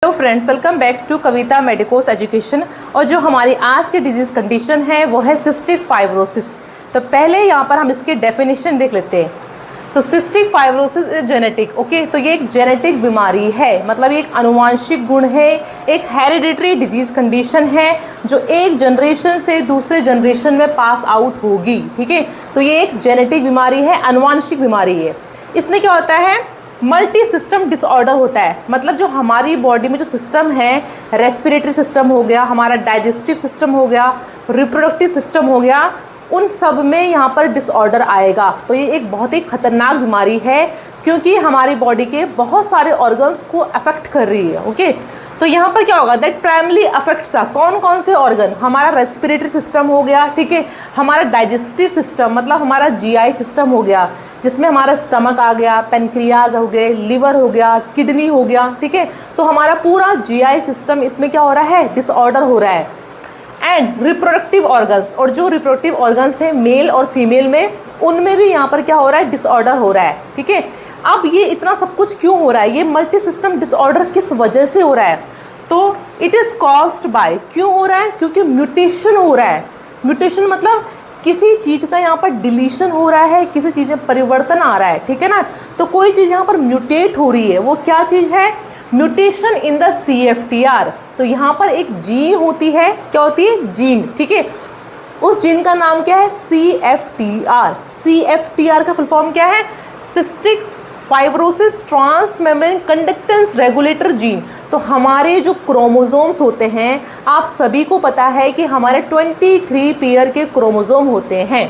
Hello friends, welcome back to Kavita Medicos Education. और जो हमारी आज की डिजीज़ कंडीशन है वो है सिस्टिक फाइब्रोसिस। तो पहले यहाँ पर हम इसकी डेफिनेशन देख लेते हैं। तो cystic fibrosis is genetic. Okay, तो ये एक जेनेटिक बीमारी है, मतलब ये एक आनुवांशिक गुण है, एक हेरिडिटरी डिजीज़ कंडीशन है जो एक जनरेशन से दूसरे जनरेशन में पास आउट होगी। ठीक है, तो ये एक जेनेटिक बीमारी है, आनुवांशिक बीमारी है। इसमें क्या होता है, मल्टी सिस्टम डिसऑर्डर होता है। मतलब जो हमारी बॉडी में जो सिस्टम है, रेस्पिरेटरी सिस्टम हो गया, हमारा डाइजेस्टिव सिस्टम हो गया, रिप्रोडक्टिव सिस्टम हो गया, उन सब में यहाँ पर डिसऑर्डर आएगा। तो ये एक बहुत ही खतरनाक बीमारी है क्योंकि हमारी बॉडी के बहुत सारे ऑर्गन्स को अफेक्ट कर रही है। ओके, तो यहाँ पर क्या होगा, दैट प्राइमली अफेक्ट्स कौन कौन से ऑर्गन, हमारा रेस्पिरेटरी सिस्टम हो गया, ठीक है, हमारा डाइजेस्टिव सिस्टम मतलब हमारा जीआई सिस्टम हो गया, जिसमें हमारा स्टमक आ गया, पेनक्रियाज हो गए, लिवर हो गया, किडनी हो गया। ठीक है, तो हमारा पूरा जीआई सिस्टम इसमें क्या हो रहा है, डिसऑर्डर हो रहा है। एंड रिप्रोडक्टिव ऑर्गन्स, और जो रिप्रोडक्टिव ऑर्गन्स हैं मेल और फीमेल में, उनमें भी यहाँ पर क्या हो रहा है, डिसऑर्डर हो रहा है। ठीक है, अब ये इतना सब कुछ क्यों हो रहा है, ये मल्टी सिस्टम डिसऑर्डर किस वजह से हो रहा है, तो इट इज़ कॉज्ड बाय, क्यों हो रहा है, क्योंकि म्यूटेशन हो रहा है। म्यूटेशन मतलब किसी चीज़ का यहाँ पर डिलीशन हो रहा है, किसी चीज़ में परिवर्तन आ रहा है। ठीक है ना, तो कोई चीज़ यहाँ पर म्यूटेट हो रही है, वो क्या चीज़ है, म्यूटेशन इन द CFTR। तो यहाँ पर एक जीन होती है, क्या होती है, जीन। ठीक है, उस जीन का नाम क्या है, CFTR। CFTR का फुल फॉर्म क्या है, cystic fibrosis transmembrane conductance regulator gene. तो हमारे जो क्रोमोसोम्स होते हैं, आप सभी को पता है कि हमारे 23 पेयर के क्रोमोसोम होते हैं।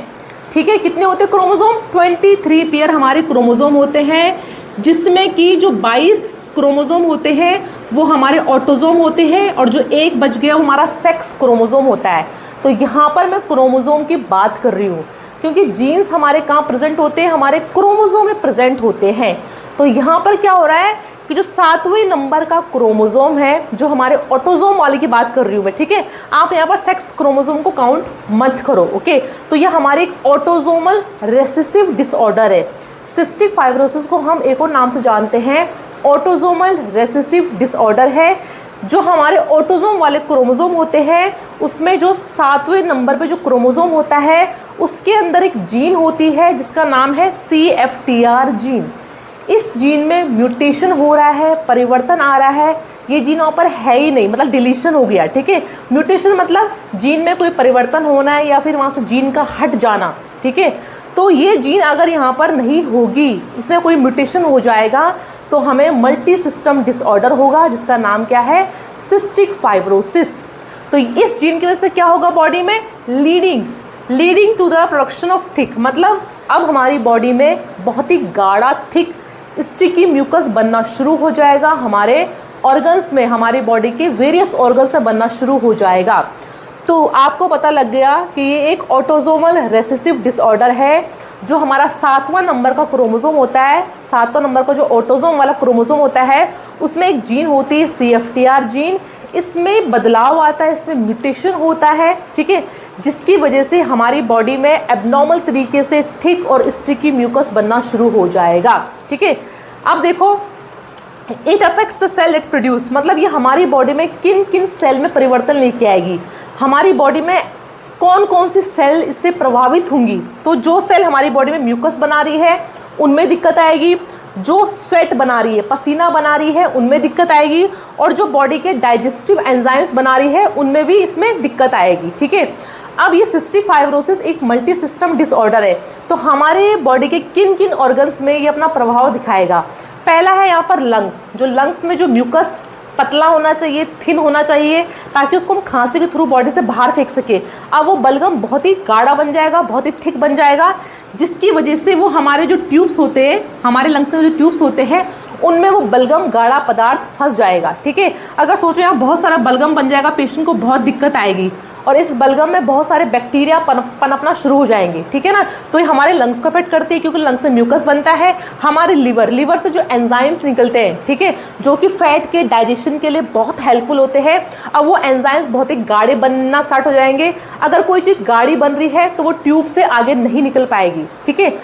ठीक है, कितने होते हैं क्रोमोसोम, 23 पेयर हमारे क्रोमोसोम होते हैं, जिसमें कि जो 22 क्रोमोसोम होते हैं वो हमारे ऑटोसोम होते हैं, और जो एक बच गया वो हमारा सेक्स क्रोमोसोम होता है। तो यहाँ पर मैं क्रोमोसोम की बात कर रही हूँ क्योंकि जीन्स हमारे कहाँ प्रेजेंट होते हैं, हमारे क्रोमोसोम में प्रेजेंट होते हैं। तो यहाँ पर क्या हो रहा है कि जो 7वें नंबर का क्रोमोसोम है, जो हमारे ऑटोसोम वाले की बात कर रही हूँ मैं, ठीक है, आप यहाँ पर सेक्स क्रोमोसोम को काउंट मत करो। ओके, तो यह हमारे एक ऑटोसोमल रेसेसिव डिसऑर्डर है। सिस्टिक फाइब्रोसिस को हम एक और नाम से जानते हैं, ऑटोसोमल रेसेसिव डिसऑर्डर है। जो हमारे ऑटोसोम वाले क्रोमोसोम होते हैं, उसमें जो 7वें नंबर पे जो क्रोमोसोम होता है, उसके अंदर एक जीन होती है जिसका नाम है CFTR जीन। इस जीन में म्यूटेशन हो रहा है, परिवर्तन आ रहा है। ये जीन वहाँ पर है ही नहीं, मतलब डिलीशन हो गया। ठीक है, म्यूटेशन मतलब जीन में कोई परिवर्तन होना है या फिर वहाँ से जीन का हट जाना। ठीक है, तो ये जीन अगर यहाँ पर नहीं होगी, इसमें कोई म्यूटेशन हो जाएगा, तो हमें मल्टी सिस्टम डिसऑर्डर होगा जिसका नाम क्या है, सिस्टिक फाइब्रोसिस। तो इस जीन की वजह से क्या होगा बॉडी में, leading to the production of thick, मतलब अब हमारी बॉडी में बहुत ही गाढ़ा थिक स्टिकी म्यूकस बनना शुरू हो जाएगा, हमारे ऑर्गन्स में, हमारी बॉडी के वेरियस ऑर्गन्स में बनना शुरू हो जाएगा। तो आपको पता लग गया कि ये एक ऑटोसोमल रेसेसिव डिसऑर्डर है। जो हमारा 7वां नंबर का क्रोमोसोम होता है, 7वां नंबर का जो ऑटोसोम वाला क्रोमोसोम होता है, उसमें एक जीन होती है CFTR जीन। इसमें बदलाव आता है, इसमें म्यूटेशन होता है। ठीक है, जिसकी वजह से हमारी बॉडी में एबनॉर्मल तरीके से थिक और स्टिकी म्यूकस बनना शुरू हो जाएगा। ठीक है, अब देखो, it affects the cell it produce, मतलब ये हमारी बॉडी में किन किन सेल में परिवर्तन लेके आएगी, हमारी बॉडी में कौन कौन सी सेल इससे प्रभावित होंगी। तो जो सेल हमारी बॉडी में म्यूकस बना रही है उनमें दिक्कत आएगी, जो स्वेट बना रही है, पसीना बना रही है, उनमें दिक्कत आएगी, और जो बॉडी के डाइजेस्टिव एंजाइम्स बना रही है उनमें भी इसमें दिक्कत आएगी। ठीक है, अब ये सिस्टिक फाइब्रोसिस एक मल्टी सिस्टम डिसऑर्डर है। तो हमारे बॉडी के किन किन ऑर्गन्स में ये अपना प्रभाव दिखाएगा। पहला है यहाँ पर लंग्स। जो लंग्स में जो म्यूकस पतला होना चाहिए, थिन होना चाहिए, ताकि उसको हम खांसी के थ्रू बॉडी से बाहर फेंक सके। अब वो बलगम बहुत ही गाढ़ा बन जाएगा, बहुत ही थिक बन जाएगा, जिसकी वजह से वो हमारे जो ट्यूब्स होते हैं, हमारे लंग्स में जो ट्यूब्स होते हैं, उनमें वो बलगम गाढ़ा पदार्थ फंस जाएगा। ठीक है, अगर सोचो यहाँ बहुत सारा बलगम बन जाएगा, पेशेंट को बहुत दिक्कत आएगी, और इस बलगम में बहुत सारे बैक्टीरिया पनपना शुरू हो जाएंगे। ठीक है ना, तो ये हमारे लंग्स को अफेक्ट करते हैं क्योंकि लंग्स से म्यूकस बनता है। हमारे लिवर से जो एंजाइम्स निकलते हैं, ठीक है, जो कि फैट के डाइजेशन के लिए बहुत हेल्पफुल होते हैं, अब वो एंजाइम्स बहुत ही गाढ़े बनना स्टार्ट हो जाएंगे। अगर कोई चीज़ गाढ़ी बन रही है तो वो ट्यूब से आगे नहीं निकल पाएगी। ठीक है,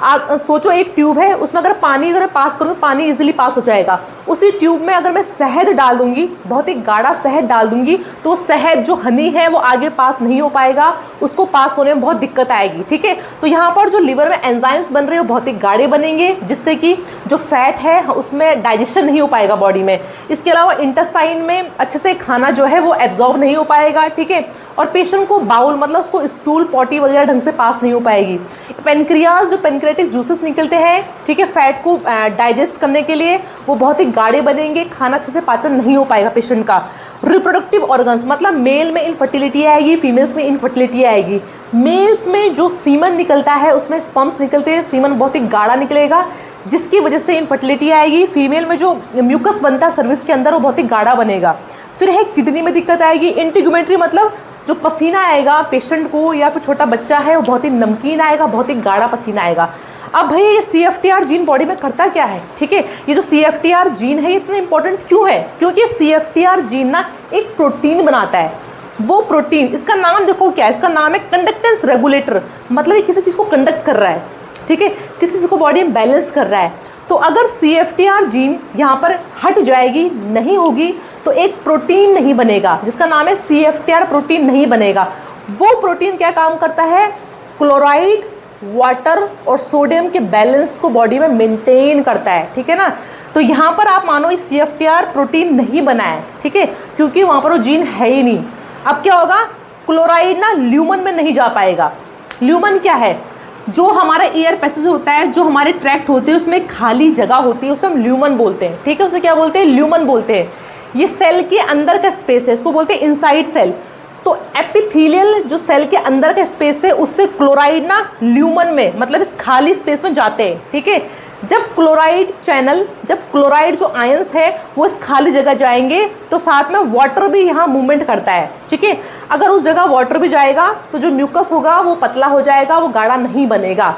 सोचो एक ट्यूब है, उसमें अगर पानी पास करूँ, पानी इजीली पास हो जाएगा। उसी ट्यूब में अगर मैं शहद डाल दूंगी, बहुत ही गाढ़ा शहद डाल दूंगी, तो शहद जो हनी है वो आगे पास नहीं हो पाएगा, उसको पास होने में बहुत दिक्कत आएगी। ठीक है, तो यहाँ पर जो लिवर में एंजाइम्स बन रहे हैं वो बहुत ही गाढ़े बनेंगे, जिससे कि जो फैट है उसमें डाइजेशन नहीं हो पाएगा बॉडी में। इसके अलावा इंटेस्टाइन में अच्छे से खाना जो है वो एब्जॉर्ब नहीं हो पाएगा। ठीक है, और पेशेंट को बाउल मतलब उसको स्टूल पॉटी वगैरह ढंग से पास नहीं हो पाएगी। पेनक्रियाज जो पेनक्रेटिक जूसेस निकलते हैं, ठीक है, फैट को डाइजेस्ट करने के लिए, वो बहुत ही गाढ़े बनेंगे, खाना अच्छे से पाचन नहीं हो पाएगा पेशेंट का। रिप्रोडक्टिव ऑर्गन्स मतलब मेल में इनफर्टिलिटी आएगी, फीमेल्स में इनफर्टिलिटी आएगी। मेल्स में जो सीमन निकलता है उसमें स्पर्म्स निकलते हैं, सीमन बहुत ही गाढ़ा निकलेगा, जिसकी वजह से इनफर्टिलिटी आएगी। फीमेल में जो म्यूकस बनता है सर्विक्स के अंदर वो बहुत ही गाढ़ा बनेगा। फिर है किडनी में दिक्कत आएगी। इंटीग्यूमेंट्री मतलब जो पसीना आएगा पेशेंट को या फिर छोटा बच्चा है वो बहुत ही नमकीन आएगा, बहुत ही गाढ़ा पसीना आएगा। अब भैया ये CFTR जीन बॉडी में करता क्या है? ठीक है, ये जो CFTR जीन है इतना इंपॉर्टेंट क्यों है? क्योंकि CFTR जीन ना एक प्रोटीन बनाता है। वो प्रोटीन, इसका नाम देखो क्या है, इसका नाम है कंडक्टेंस रेगुलेटर, मतलब ये किसी चीज़ को कंडक्ट कर रहा है। ठीक है, किसी चीज़ को बॉडी में बैलेंस कर रहा है। तो अगर CFTR जीन यहाँ पर हट जाएगी, नहीं होगी, तो एक प्रोटीन नहीं बनेगा जिसका नाम है CFTR प्रोटीन नहीं बनेगा। वो प्रोटीन क्या काम करता है? क्लोराइड, वाटर और सोडियम के बैलेंस को बॉडी में मेंटेन करता है। ठीक है ना, तो यहाँ पर आप मानो CFTR प्रोटीन नहीं बना है, ठीक है, क्योंकि वहाँ पर वो जीन है ही नहीं। अब क्या होगा? क्लोराइड ना ल्यूमन में नहीं जा पाएगा। ल्यूमन क्या है? जो हमारा एयर पैसेज होता है, जो हमारे ट्रैक्ट होते हैं उसमें खाली जगह होती है, उसे हम ल्यूमन बोलते हैं। ठीक है, उसे क्या बोलते हैं? ल्यूमन बोलते हैं। ये सेल के अंदर का स्पेस है, इसको बोलते हैं इनसाइड सेल। तो एपिथेलियल जो सेल के अंदर का स्पेस है उससे क्लोराइड ना ल्यूमन में मतलब इस खाली स्पेस में जाते हैं। ठीक है, जब क्लोराइड जो आयंस है वो इस खाली जगह जाएंगे तो साथ में वाटर भी यहाँ मूवमेंट करता है। ठीक है, अगर उस जगह वाटर भी जाएगा तो जो म्यूकस होगा वो पतला हो जाएगा, वो गाढ़ा नहीं बनेगा।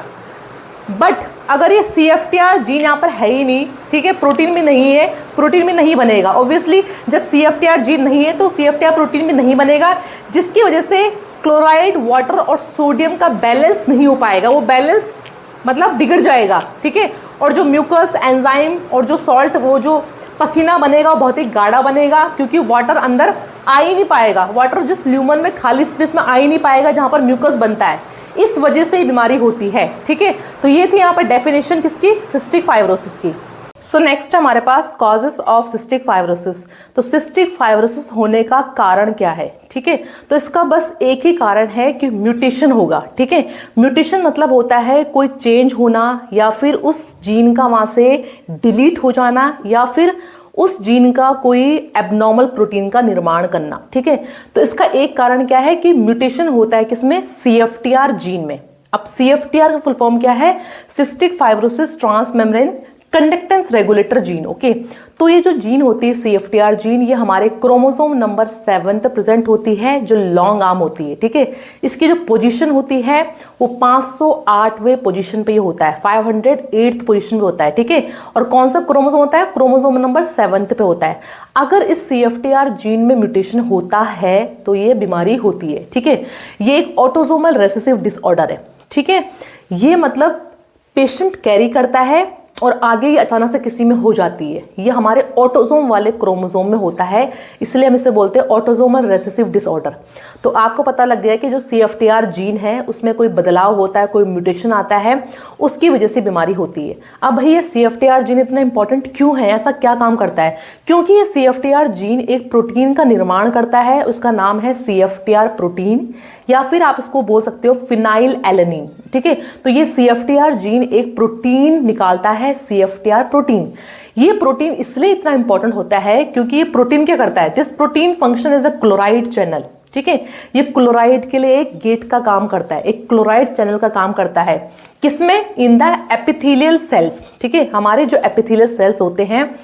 बट अगर ये CFTR जीन यहाँ पर है ही नहीं, ठीक है, प्रोटीन भी नहीं है, प्रोटीन भी नहीं बनेगा। ऑब्वियसली जब CFTR जीन नहीं है तो CFTR प्रोटीन भी नहीं बनेगा, जिसकी वजह से क्लोराइड, वाटर और सोडियम का बैलेंस नहीं हो पाएगा। वो बैलेंस मतलब बिगड़ जाएगा। ठीक है, और जो म्यूकस, एंजाइम और जो सॉल्ट, वो जो पसीना बनेगा वो बहुत ही गाढ़ा बनेगा, क्योंकि वाटर अंदर आ ही नहीं पाएगा। वाटर जिस ल्यूमन में खाली स्पेस में आ ही नहीं पाएगा जहाँ पर म्यूकस बनता है, इस वजह से ये बीमारी होती है। ठीक है, तो ये थी यहाँ पर डेफिनेशन किसकी? सिस्टिक फाइब्रोसिस की। सो नेक्स्ट हमारे पास कॉजेस ऑफ सिस्टिक फाइब्रोसिस। तो सिस्टिक फाइब्रोसिस होने का कारण क्या है? ठीक है, तो इसका बस एक ही कारण है कि म्यूटेशन होगा। ठीक है, म्यूटेशन मतलब होता है कोई चेंज होना या फिर उस जीन का वहां से डिलीट हो जाना या फिर उस जीन का कोई एबनॉर्मल प्रोटीन का निर्माण करना। ठीक है, तो इसका एक कारण क्या है कि म्यूटेशन होता है किसमें? CFTR जीन में। अब CFTR का फुल फॉर्म क्या है? Cystic fibrosis transmembrane conductance regulator gene. Okay, तो ये जो जीन होती है CFTR जीन, ये हमारे क्रोमोसोम नंबर 7 पे प्रेजेंट होती है, जो लॉन्ग आर्म होती है। ठीक है, इसकी जो पोजीशन होती है वो 508वें पोजीशन पे ये होता है, 508th पोजीशन पे होता है। ठीक है, और कौन सा क्रोमोसोम होता है? क्रोमोसोम नंबर 7 पे होता है। अगर इस CFTR जीन में म्यूटेशन होता है तो ये बीमारी होती है। ठीक है, ये एक ऑटोसोमल रेसेसिव डिसऑर्डर है। ठीक है, ये मतलब पेशेंट कैरी करता है और आगे ये अचानक से किसी में हो जाती है। ये हमारे ऑटोसोम वाले क्रोमोसोम में होता है, इसलिए हम इसे बोलते हैं ऑटोसोमल रेसेसिव डिसऑर्डर। तो आपको पता लग गया कि जो CFTR जीन है उसमें कोई बदलाव होता है, कोई म्यूटेशन आता है, उसकी वजह से बीमारी होती है। अब भैया CFTR जीन इतना इंपॉर्टेंट क्यों है? ऐसा क्या काम करता है? क्योंकि ये CFTR जीन एक प्रोटीन का निर्माण करता है, उसका नाम है CFTR प्रोटीन, या फिर आप इसको बोल सकते हो फिनाइल एलेनिन। ठीक है, तो ये CFTR जीन एक प्रोटीन निकालता है, CFTR प्रोटीन। ये प्रोटीन इसलिए इतना इंपॉर्टेंट होता है क्योंकि ये प्रोटीन क्या करता है? This protein function as a chloride channel. ठीक है, ये क्लोराइड के लिए एक गेट का काम करता है, एक क्लोराइड चैनल का काम करता है। किसमें? In the epithelial cells. ठीक है, हमारे जो एपिथेलियल सेल्स होते हैं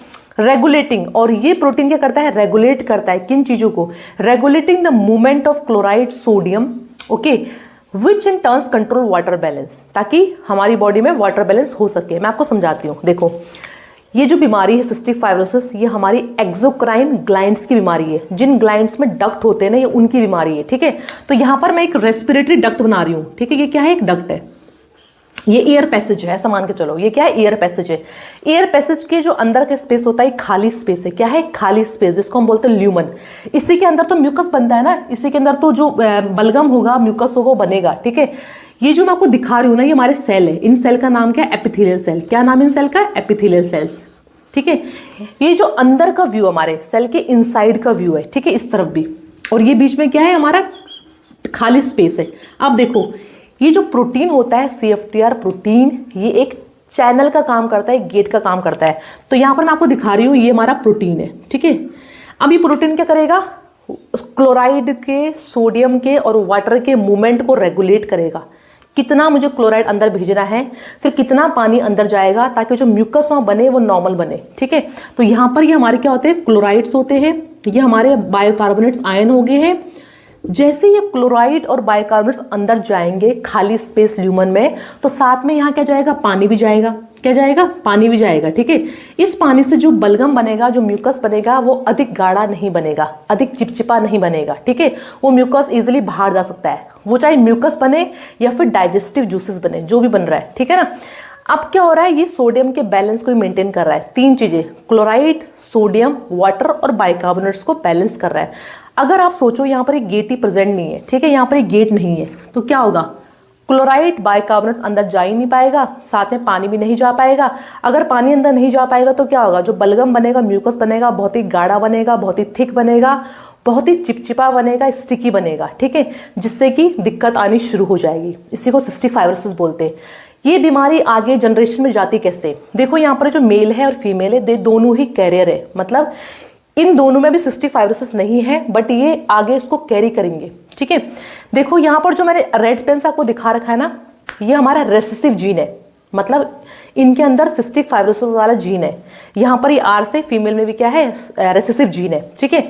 रेगुलेटिंग, और ये प्रोटीन क्या करता है? रेगुलेट करता है किन चीजों को? Regulating the movement of chloride, sodium, okay, which in turns control water balance, ताकि हमारी बॉडी में वाटर बैलेंस हो सके। मैं आपको समझाती हूँ। देखो, ये जो बीमारी है सिस्टिक फाइब्रोसिस, ये हमारी एक्सोक्राइन ग्लैंड्स की बीमारी है। जिन ग्लैंड्स में डक्ट होते हैं ना, ये उनकी बीमारी है। ठीक है, तो यहाँ पर मैं एक रेस्पिरेटरी डक्ट बना रही हूँ। ठीक है, ये क्या है? एक डक्ट है। ये एयर पैसेज है, मान के चलो ये क्या है, एयर पैसेज है। एयर पैसेज के जो अंदर का स्पेस होता है खाली स्पेस है। क्या है, खाली स्पेस, जिसको हम बोलते हैं ल्यूमन। इसी के अंदर तो म्यूकस बनता है ना, इसी के अंदर तो जो बलगम होगा, म्यूकस होगा, वो बनेगा। ठीक है, ये जो मैं आपको दिखा रही हूँ ना, ये हमारे सेल है। इन सेल का नाम क्या है, एपिथेलियल सेल। क्या नाम है इन सेल का, एपिथेलियल सेल्स। ठीक है, ये जो अंदर का व्यू हमारे सेल के इनसाइड का व्यू है। ठीक है, इस तरफ भी, और ये बीच में क्या है, हमारा खाली स्पेस है। अब देखो, ये जो प्रोटीन होता है CFTR प्रोटीन, ये एक चैनल का काम करता है, गेट का काम करता है। तो यहां पर मैं आपको दिखा रही हूं, ये हमारा प्रोटीन है। ठीक है, अब ये प्रोटीन क्या करेगा, क्लोराइड के, सोडियम के और वाटर के मूवमेंट को रेगुलेट करेगा। कितना मुझे क्लोराइड अंदर भेजना है, फिर कितना पानी अंदर जाएगा, ताकि जो म्यूकस वहां बने वो नॉर्मल बने। ठीक है, तो यहां पर ये हमारे क्या होते हैं, क्लोराइड्स होते हैं। ये हमारे बायोकार्बोनेट्स आयन हो गए हैं। जैसे ये क्लोराइड और बाइकार्बोनेट्स अंदर जाएंगे खाली स्पेस ल्यूमन में, तो साथ में यहाँ क्या जाएगा, पानी भी जाएगा। क्या जाएगा, पानी भी जाएगा। ठीक है, इस पानी से जो बलगम बनेगा, जो म्यूकस बनेगा, वो अधिक गाढ़ा नहीं बनेगा, अधिक चिपचिपा नहीं बनेगा। ठीक है, वो म्यूकस इजिली बाहर जा सकता है, वो चाहे म्यूकस बने या फिर डाइजेस्टिव जूसेस बने, जो भी बन रहा है। ठीक है ना। अब क्या हो रहा है, ये सोडियम के बैलेंस को मेंटेन कर रहा है। तीन चीजें, क्लोराइड, सोडियम, वाटर और बाइकार्बोनेट्स को बैलेंस कर रहा है। अगर आप सोचो यहाँ पर एक गेट ही प्रेजेंट नहीं है, ठीक है, यहाँ पर एक गेट नहीं है, तो क्या होगा, क्लोराइड बाइकार्बोनेट्स अंदर जा ही नहीं पाएगा, साथ में पानी भी नहीं जा पाएगा। अगर पानी अंदर नहीं जा पाएगा तो क्या होगा, जो बलगम बनेगा, म्यूकस बनेगा, बहुत ही गाढ़ा बनेगा, बहुत ही थिक बनेगा, बहुत ही चिपचिपा बनेगा, स्टिकी बनेगा। ठीक है, जिससे कि दिक्कत आनी शुरू हो जाएगी। इसी को सिस्टिक फाइब्रोसिस बोलते हैं। ये बीमारी आगे जनरेशन में जाती कैसे, देखो यहाँ पर जो मेल है और फीमेल है, दे दोनों ही कैरियर है। मतलब इन दोनों में भी सिस्टिक फाइब्रोसिस नहीं है, बट ये आगे इसको कैरी करेंगे। ठीक है, देखो यहाँ पर जो मैंने रेड पेन से आपको दिखा रखा है ना, ये हमारा रेसेसिव जीन है। मतलब इनके अंदर सिस्टिक फाइब्रोसिस वाला जीन है। यहाँ पर ये आर से, फीमेल में भी क्या है, रेसेसिव जीन है। ठीक है,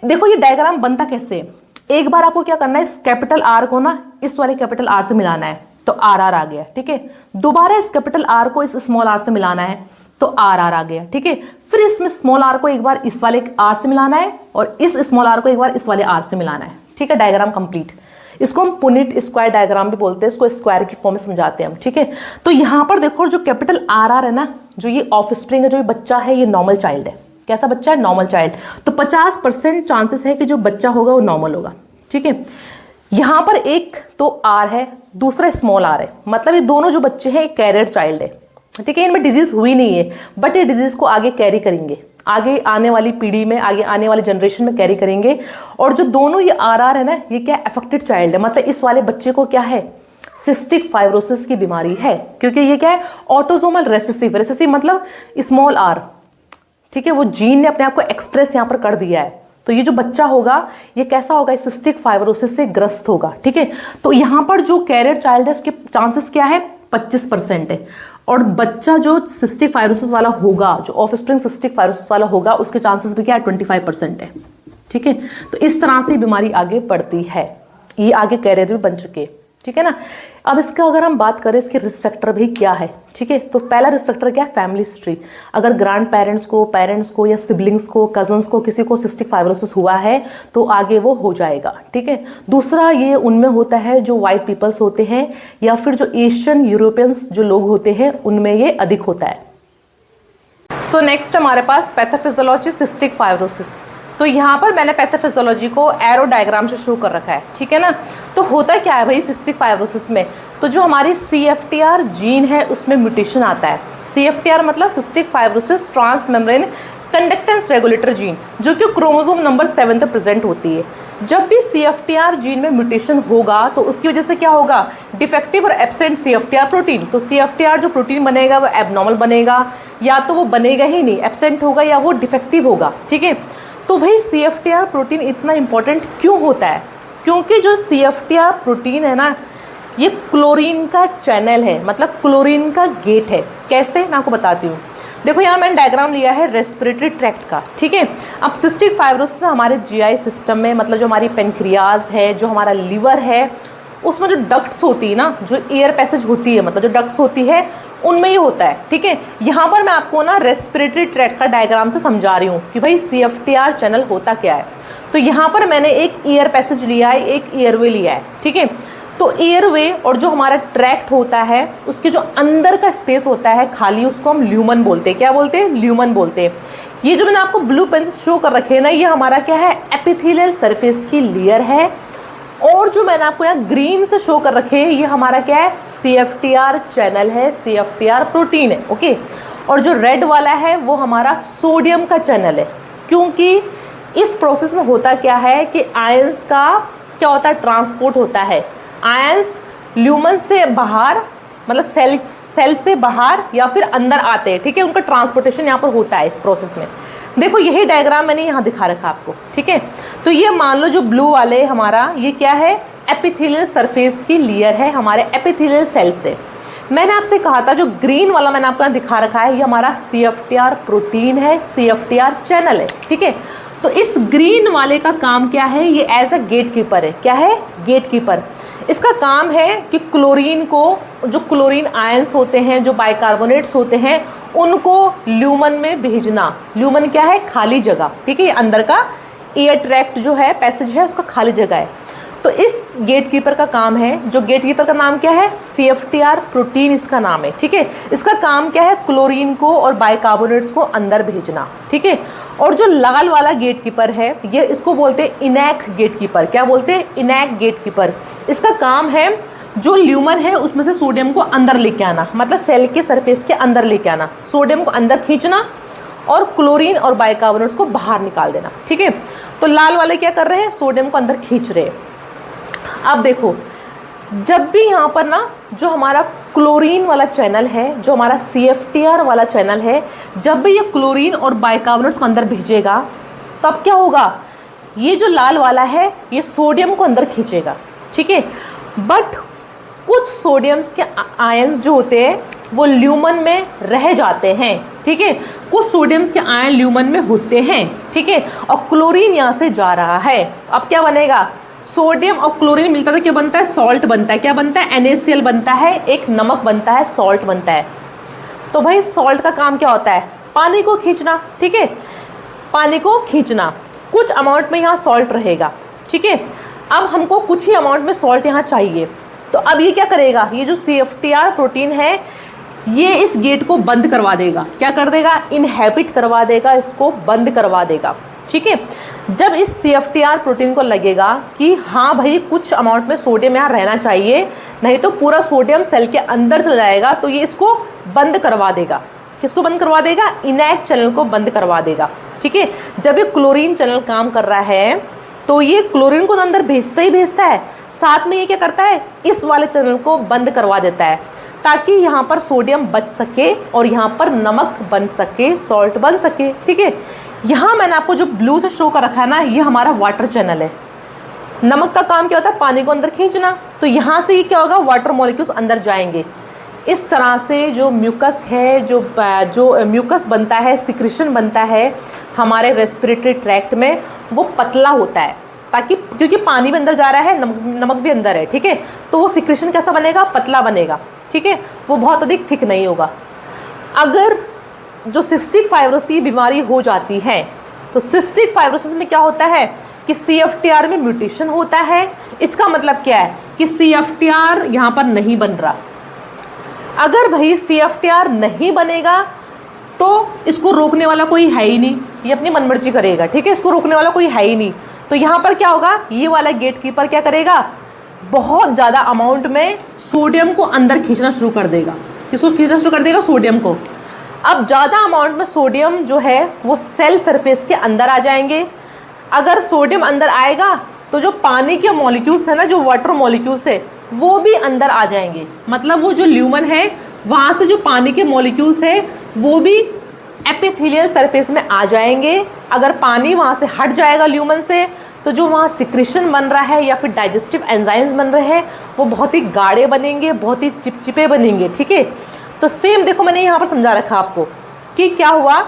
देखो ये डायग्राम बनता कैसे है। एक बार आपको क्या करना है, इस कैपिटल आर को ना इस वाले कैपिटल आर से मिलाना है, तो आर आर आ गया। ठीक है, दोबारा इस कैपिटल आर को इस स्मॉल आर से मिलाना है, तो आर आर आ गया। ठीक है, फिर इसमें स्मॉल आर को एक बार इस वाले आर से मिलाना है, और इस स्मॉल आर को एक बार इस वाले आर से मिलाना है। ठीक है, डायग्राम कंप्लीट। इसको हम पुनिट स्क्वायर डायग्राम भी बोलते हैं, इसको स्क्वायर की फॉर्म में समझाते हैं हम। ठीक है, तो यहां पर देखो जो कैपिटल आर आर है ना, जो ये ऑफस्प्रिंग है, जो ये बच्चा है, ये नॉर्मल चाइल्ड है। कैसा बच्चा है, नॉर्मल चाइल्ड। तो 50% चांसेस है कि जो बच्चा होगा वो नॉर्मल होगा। ठीक है, यहां पर एक तो आर है, दूसरा स्मॉल आर है, मतलब ये दोनों जो बच्चे हैं एक कैरियर चाइल्ड है। ठीक है, इनमें डिजीज हुई नहीं है, बट ये डिजीज को आगे कैरी करेंगे, आगे आने वाली पीढ़ी में, आगे आने वाले जनरेशन में कैरी करेंगे। और जो दोनों ये आर आर है ना, ये क्या अफेक्टेड चाइल्ड है, मतलब इस वाले बच्चे को क्या है, सिस्टिक फाइब्रोसिस की बीमारी है, क्योंकि ये क्या है, ऑटोसोमल रेसेसिव। रेसेसिव मतलब स्मॉल आर। ठीक है, वो जीन ने अपने आप को एक्सप्रेस यहाँ पर कर दिया है। तो ये जो बच्चा होगा, ये कैसा होगा, सिस्टिक फाइब्रोसिस से ग्रस्त होगा। ठीक है, तो यहाँ पर जो कैरियर चाइल्ड है उसके चांसेस क्या है, 25% है। और बच्चा जो सिस्टिक फाइब्रोसिस वाला होगा, जो ऑफस्प्रिंग सिस्टिक फाइब्रोसिस वाला होगा, उसके चांसेस भी क्या है, 25% है। ठीक है, तो इस तरह से बीमारी आगे बढ़ती है, ये आगे कैरियर भी बन चुके हैं। ठीक है ना। अब इसका अगर हम बात करें, इसके रिस्क फैक्टर भी क्या है। ठीक है, तो पहला रिस्क फैक्टर क्या है, फैमिली हिस्ट्री। अगर ग्रैंड पेरेंट्स को या सिबलिंग्स को, कजन्स को, किसी को सिस्टिक फाइब्रोसिस हुआ है तो आगे वो हो जाएगा। ठीक है, दूसरा ये उनमें होता है जो वाइट पीपल्स होते हैं, या फिर जो एशियन यूरोपियंस जो लोग होते हैं, उनमें ये अधिक होता है। सो नेक्स्ट हमारे पास पैथोफिजियोलॉजी सिस्टिक फाइब्रोसिस। तो यहाँ पर मैंने पैथोफिजियोलॉजी को एरो डायग्राम से शुरू कर रखा है। ठीक है ना। तो होता क्या है भाई सिस्टिक फाइब्रोसिस में, तो जो हमारी CFTR जीन है उसमें म्यूटेशन आता है। CFTR मतलब cystic fibrosis transmembrane conductance regulator gene, जो कि क्रोमोसोम नंबर 7 पे प्रेजेंट होती है। जब भी CFTR जीन में म्यूटेशन होगा तो उसकी वजह से क्या होगा, डिफेक्टिव और एब्सेंट CFTR प्रोटीन। तो CFTR जो प्रोटीन बनेगा वो एबनॉर्मल बनेगा, या तो वो बनेगा ही नहीं, एब्सेंट होगा, या वो डिफेक्टिव होगा। ठीक है, तो भाई CFTR प्रोटीन इतना इंपॉर्टेंट क्यों होता है, क्योंकि जो CFTR प्रोटीन है ना, ये क्लोरीन का चैनल है, मतलब क्लोरीन का गेट है। कैसे, मैं आपको बताती हूँ। देखो यहाँ मैंने डायग्राम लिया है रेस्पिरेटरी ट्रैक्ट का। ठीक है, अब सिस्टिक फाइब्रोसिस हमारे GI सिस्टम में, मतलब जो हमारी पेनक्रियाज है, जो हमारा लिवर है, उसमें जो डक्ट्स होती है ना, जो एयर पैसेज होती है, मतलब जो डक्ट्स होती है, उनमें ये होता है। ठीक है, यहाँ पर मैं आपको ना रेस्पिरेटरी ट्रैक्ट का डायग्राम से समझा रही हूँ कि भाई CFTR चैनल होता क्या है। तो यहाँ पर मैंने एक एयर पैसेज लिया है, एक एयरवे लिया है। ठीक है, तो एयरवे और जो हमारा ट्रैक्ट होता है उसके जो अंदर का स्पेस होता है खाली, उसको हम ल्यूमन बोलते हैं। क्या बोलते हैं? ल्यूमन बोलते हैं। ये जो मैंने आपको ब्लू पेन से शो कर रखे हैं ना, ये हमारा क्या है? एपिथेलियल सरफेस की लेयर है। और जो मैंने आपको यहाँ ग्रीन से शो कर रखे हैं, ये हमारा क्या है? CFTR चैनल है, CFTR प्रोटीन है। ओके। और जो रेड वाला है वो हमारा सोडियम का चैनल है, क्योंकि इस प्रोसेस में होता क्या है कि आयंस का क्या होता है? ट्रांसपोर्ट होता है। आयंस ल्यूमन से बाहर, मतलब सेल से बाहर या फिर अंदर आते हैं, ठीक है? उनका ट्रांसपोर्टेशन यहाँ पर होता है इस प्रोसेस में। देखो यही डायग्राम मैंने यहाँ दिखा रखा आपको, ठीक है? तो ये मान लो जो ब्लू वाले हमारा, ये क्या है? एपिथेलियल सरफेस की लेयर है हमारे एपिथेलियल सेल से। मैंने आपसे कहा था जो ग्रीन वाला मैंने आपको दिखा रखा है, ये हमारा CFTR प्रोटीन है, CFTR चैनल है, ठीक है? तो इस ग्रीन वाले का काम क्या है? ये एज अ गेट कीपर है। क्या है? Gatekeeper. इसका काम है कि क्लोरीन को, जो क्लोरीन आयंस होते हैं, जो बाइकार्बोनेट्स होते हैं, उनको ल्यूमन में भेजना। ल्यूमन क्या है? खाली जगह, ठीक है? ये अंदर का एयर ट्रैक्ट जो है, पैसेज है, उसका खाली जगह है। तो इस गेट कीपर का काम है, जो गेट कीपर का नाम क्या है? CFTR प्रोटीन इसका नाम है, ठीक है? इसका काम क्या है? क्लोरीन को और बाइकार्बोनेट्स को अंदर भेजना, ठीक है? और जो लाल वाला गेट कीपर है, ये इसको बोलते हैं इनैक गेट कीपर। क्या बोलते हैं? ENaC gatekeeper. इसका काम है जो ल्यूमन है उसमें से सोडियम को अंदर लेके आना, मतलब सेल के सरफेस के अंदर लेके आना, सोडियम को अंदर खींचना और क्लोरीन और बाइकार्बोनेट्स को बाहर निकाल देना, ठीक है? तो लाल वाले क्या कर रहे हैं? सोडियम को अंदर खींच रहे हैं। अब देखो, जब भी यहाँ पर ना जो हमारा क्लोरीन वाला चैनल है, जो हमारा CFTR वाला चैनल है, जब भी ये क्लोरीन और बाइकार्बोनेट्स को अंदर भेजेगा, तब क्या होगा? ये जो लाल वाला है ये सोडियम को अंदर खींचेगा, ठीक है? बट कुछ सोडियम्स के आयंस जो होते हैं वो ल्यूमन में रह जाते हैं, ठीक है? कुछ सोडियम्स के आयन ल्यूमन में होते हैं, ठीक है? और क्लोरीन यहाँ से जा रहा है। अब क्या बनेगा? सोडियम और क्लोरीन मिलता है, क्या बनता है? सॉल्ट बनता है। क्या बनता है? NaCl बनता है, एक नमक बनता है, सॉल्ट बनता है। तो भाई सॉल्ट का काम क्या होता है? पानी को खींचना, ठीक है? पानी को खींचना। कुछ अमाउंट में यहाँ सॉल्ट रहेगा, ठीक है? अब हमको कुछ ही अमाउंट में सॉल्ट यहाँ चाहिए, तो अब ये क्या करेगा? ये जो CFTR प्रोटीन है ये इस गेट को बंद करवा देगा। क्या कर देगा? इनहेबिट करवा देगा, इसको बंद करवा देगा, ठीक है? जब इस CFTR प्रोटीन को लगेगा कि हाँ भाई कुछ अमाउंट में सोडियम यहाँ रहना चाहिए, नहीं तो पूरा सोडियम सेल के अंदर चला जाएगा, तो ये इसको बंद करवा देगा। किसको बंद करवा देगा? इनैक चैनल को बंद करवा देगा, ठीक है? जब ये क्लोरीन चैनल काम कर रहा है तो ये क्लोरीन को अंदर भेजता ही भेजता है, साथ में ये क्या करता है? इस वाले चैनल को बंद करवा देता है, ताकि यहाँ पर सोडियम बच सके और यहाँ पर नमक बन सके, सॉल्ट बन सके, ठीक है? यहाँ मैंने आपको जो ब्लू से शो कर रखा है ना, ये हमारा वाटर चैनल है। नमक का काम क्या होता है? पानी को अंदर खींचना। तो यहाँ से ये क्या होगा? वाटर मॉलिक्यूल्स अंदर जाएंगे। इस तरह से जो म्यूकस है, जो म्यूकस बनता है, सिक्रेशन बनता है हमारे रेस्पिरेटरी ट्रैक्ट में, वो पतला होता है, ताकि क्योंकि पानी भी अंदर जा रहा है, नमक भी अंदर है, ठीक है? तो वो सिक्रेशन कैसा बनेगा? पतला बनेगा, ठीक है? वो बहुत अधिक थिक नहीं होगा। अगर जो सिस्टिक फाइब्रोसिस बीमारी हो जाती है, तो सिस्टिक फाइब्रोसिस में क्या होता है कि CFTR में म्यूटेशन होता है। इसका मतलब क्या है कि CFTR यहाँ पर नहीं बन रहा। अगर भाई CFTR नहीं बनेगा तो इसको रोकने वाला कोई है ही नहीं, ये अपनी मनमर्जी करेगा, ठीक है? इसको रोकने वाला कोई है ही नहीं। तो यहाँ पर क्या होगा? ये वाला गेट कीपर क्या करेगा? बहुत ज़्यादा अमाउंट में सोडियम को अंदर खींचना शुरू कर देगा। किसको खींचना शुरू कर देगा? सोडियम को। अब ज़्यादा अमाउंट में सोडियम जो है वो सेल सरफेस के अंदर आ जाएंगे। अगर सोडियम अंदर आएगा तो जो पानी के मॉलिक्यूल्स है ना, जो वाटर मॉलिक्यूल्स है, वो भी अंदर आ जाएंगे। मतलब वो जो ल्यूमन है वहाँ से जो पानी के मॉलिक्यूल्स है वो भी एपिथेलियल सरफेस में आ जाएंगे। अगर पानी वहाँ से हट जाएगा ल्यूमन से, तो जो वहाँ सिक्रेशन बन रहा है या फिर डाइजेस्टिव एंजाइम्स बन रहे हैं वो बहुत ही गाढ़े बनेंगे, बहुत ही चिपचिपे बनेंगे, ठीक है? तो सेम देखो मैंने यहाँ पर समझा रखा आपको कि क्या हुआ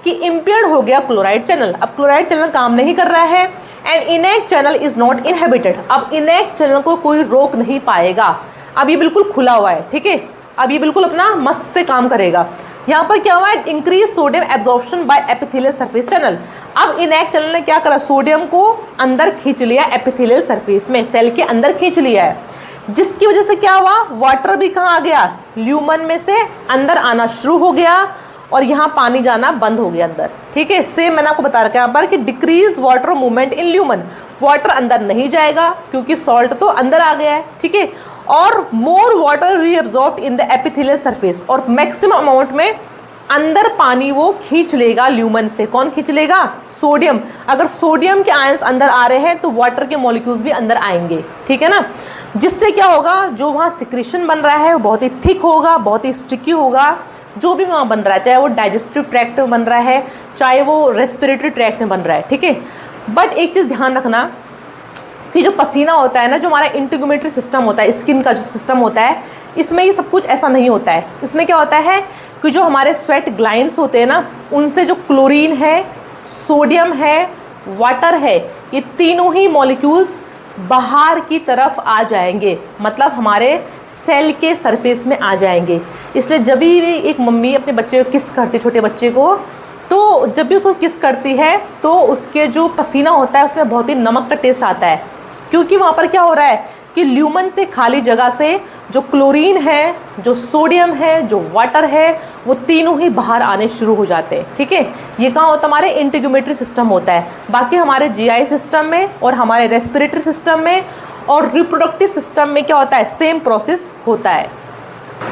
कि इम्पेयर्ड हो गया क्लोराइड चैनल। अब क्लोराइड चैनल काम नहीं कर रहा है and enact channel is not inhabited. अब इनैक्ट चैनल को कोई रोक नहीं पाएगा। अब ये बिल्कुल खुला हुआ है, ठीक है? अब ये बिल्कुल अपना मस्त से काम करेगा। यहाँ पर क्या हुआ है? Increase sodium absorption by epithelial surface channel. अब इनैक्ट चैनल ने क्या करा? सोडियम को अंदर खींच लिया, एपिथेलियल सरफेस में सेल के अंदर खींच लिया है। जिसकी वजह से क्या हुआ, वाटर भी कहाँ आ गया, ल्यूमन में से अंदर आना शुरू हो गया और यहाँ पानी जाना बंद हो गया अंदर। ठीक है, सेम मैंने आपको बता रखा है यहाँ पर कि decrease water movement in lumen, water अंदर नहीं जाएगा क्योंकि सॉल्ट तो अंदर आ गया है। ठीक है, और more water reabsorbed in the epithelial surface, और मैक्सिमम अमाउंट में अंदर पानी वो खींच लेगा ल्यूमन से। कौन खींच लेगा, सोडियम। अगर सोडियम के आयंस अंदर आ रहे हैं तो वाटर के मॉलिक्यूल्स भी अंदर आएंगे। ठीक है ना, जिससे क्या होगा, जो वहाँ सिक्रेशन बन रहा है वो बहुत ही थिक होगा, बहुत ही स्टिकी होगा। जो भी वहाँ बन रहा है, चाहे वो डाइजेस्टिव ट्रैक्ट में बन रहा है, चाहे वो रेस्पिरेटरी ट्रैक्ट में बन रहा है। ठीक है, बट एक चीज़ ध्यान रखना कि जो पसीना होता है ना, जो हमारा इंटीग्यूमेटरी सिस्टम होता है, स्किन का जो सिस्टम होता है, इसमें ये सब कुछ ऐसा नहीं होता है। इसमें क्या होता है कि जो हमारे स्वेट ग्लैंड्स होते हैं ना, उनसे जो क्लोरीन है, सोडियम है, वाटर है, ये तीनों ही मॉलिक्यूल्स बाहर की तरफ आ जाएंगे, मतलब हमारे सेल के सरफेस में आ जाएंगे। इसलिए जब भी एक मम्मी अपने बच्चे को किस करती है, छोटे बच्चे को, तो जब भी उसको किस करती है तो उसके जो पसीना होता है उसमें बहुत ही नमक का टेस्ट आता है, क्योंकि वहाँ पर क्या हो रहा है कि ल्यूमन से खाली जगह से जो क्लोरीन है, जो सोडियम है, जो वाटर है, वो तीनों ही बाहर आने शुरू हो जाते हैं। ठीक है, ये कहाँ होता है, हमारे इंटीग्यूमेटरी सिस्टम होता है। बाकी हमारे जीआई सिस्टम में और हमारे रेस्पिरेटरी सिस्टम में और रिप्रोडक्टिव सिस्टम में क्या होता है, सेम प्रोसेस होता है।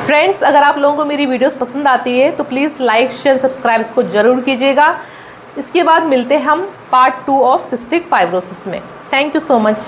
फ्रेंड्स, अगर आप लोगों को मेरी वीडियोस पसंद आती है तो प्लीज़ लाइक शेयर सब्सक्राइब इसको ज़रूर कीजिएगा। इसके बाद मिलते हैं हम पार्ट 2 ऑफ सिस्टिक फाइब्रोसिस में। Thank you so much.